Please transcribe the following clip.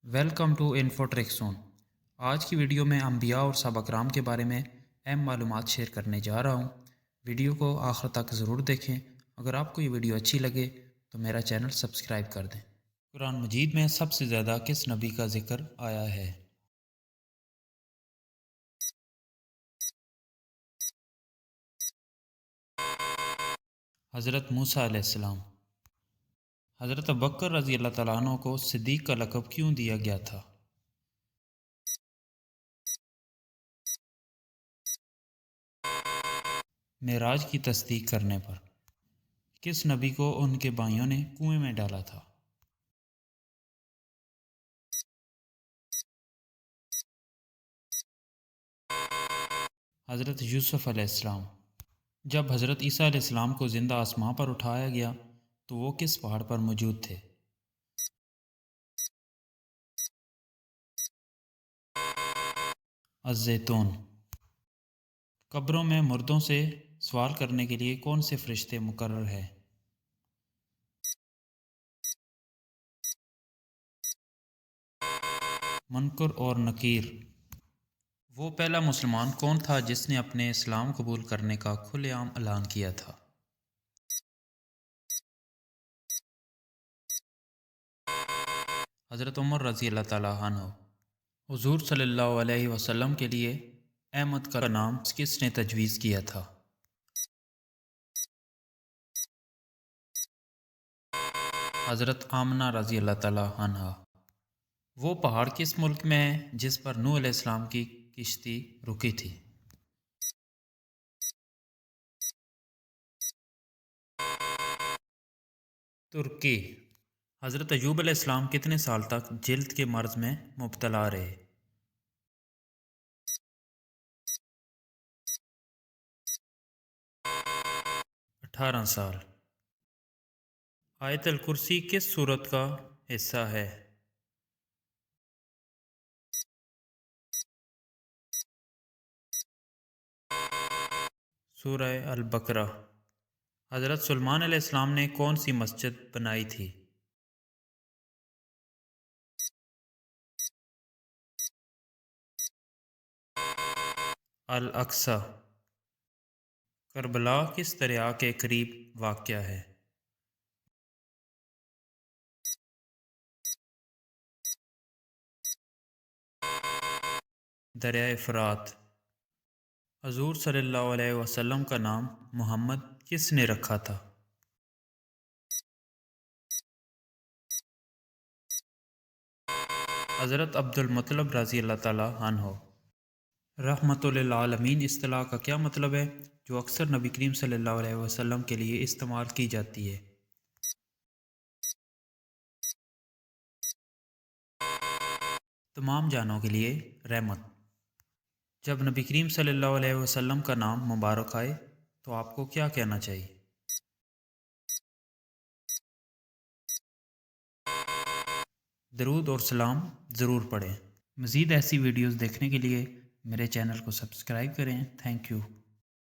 Welcome to इन्फोट्रिक्स zone. आज की video में अंबिया और सहाबा कराम के बारे में अहम मालूमात शेयर करने जा रहा हूँ। वीडियो को आखिर तक ज़रूर देखें। अगर आपको ये वीडियो अच्छी लगे तो मेरा चैनल सब्सक्राइब कर दें। कुरान मजीद में सबसे ज़्यादा किस नबी का जिक्र आया है? हज़रत मूसा अलैहिस्सलाम। हज़रत अबू बकर रज़ी अल्लाह तआला अन्हु को सिद्दीक़ का लक़ब क्यों दिया गया था? मेराज की तस्दीक करने पर। किस नबी को उनके भाइयों ने कुएं में डाला था? हज़रत यूसुफ़ अलैहिस्सलाम। जब हज़रत ईसा अलैहिस्सलाम को ज़िंदा आसमां पर उठाया गया तो वो किस पहाड़ पर मौजूद थे? अज़्ज़ैतून। कब्रों में मुर्दों से सवाल करने के लिए कौन से फरिश्ते मुकर्रर हैं? मुनकर और नकीर। वो पहला मुसलमान कौन था जिसने अपने इस्लाम कबूल करने का खुलेआम ऐलान किया था? हज़रत उमर रज़ी अल्लाह तआला अन्हु। हुज़ूर सल्लल्लाहु अलैहि वसल्लम के लिए अहमद का नाम किसने तजवीज़ किया था? हज़रत आमना रज़ी अल्लाह तआला अन्हा। वो पहाड़ किस मुल्क में है जिस पर नूह अलैहिस्सलाम की किश्ती रुकी थी? तुर्की। हज़रत अय्यूब अलैहिस्सलाम कितने साल तक जिल्द के मर्ज़ में मुब्तला रहे? 18 साल। आयतुल कुर्सी किस सूरत का हिस्सा है? सूरह अल बकरा। हज़रत सुलेमान अलैहिस्सलाम ने कौन सी मस्जिद बनाई थी? अल अक्सा। करबला किस दरिया के करीब वाक़या है? दरियाए फ़ुरात। हुज़ूर सल्लल्लाहु अलैहि वसल्लम का नाम मोहम्मद किसने रखा था? हज़रत अब्दुल मुत्तलिब रज़ी अल्लाह तआला अन्हु। रहमतुल लिल आलमीन इस्तिलाह का क्या मतलब है जो अक्सर नबी करीम सल्लल्लाहु अलैहि वसल्लम के लिए इस्तेमाल की जाती है? तमाम जानों के लिए रहमत। जब नबी करीम सल्लल्लाहु अलैहि वसल्लम का नाम मुबारक आए तो आपको क्या कहना चाहिए? दरूद और सलाम ज़रूर पढ़ें। मज़ीद ऐसी वीडियोज़ देखने के लिए मेरे चैनल को सब्सक्राइब करें। Thank you.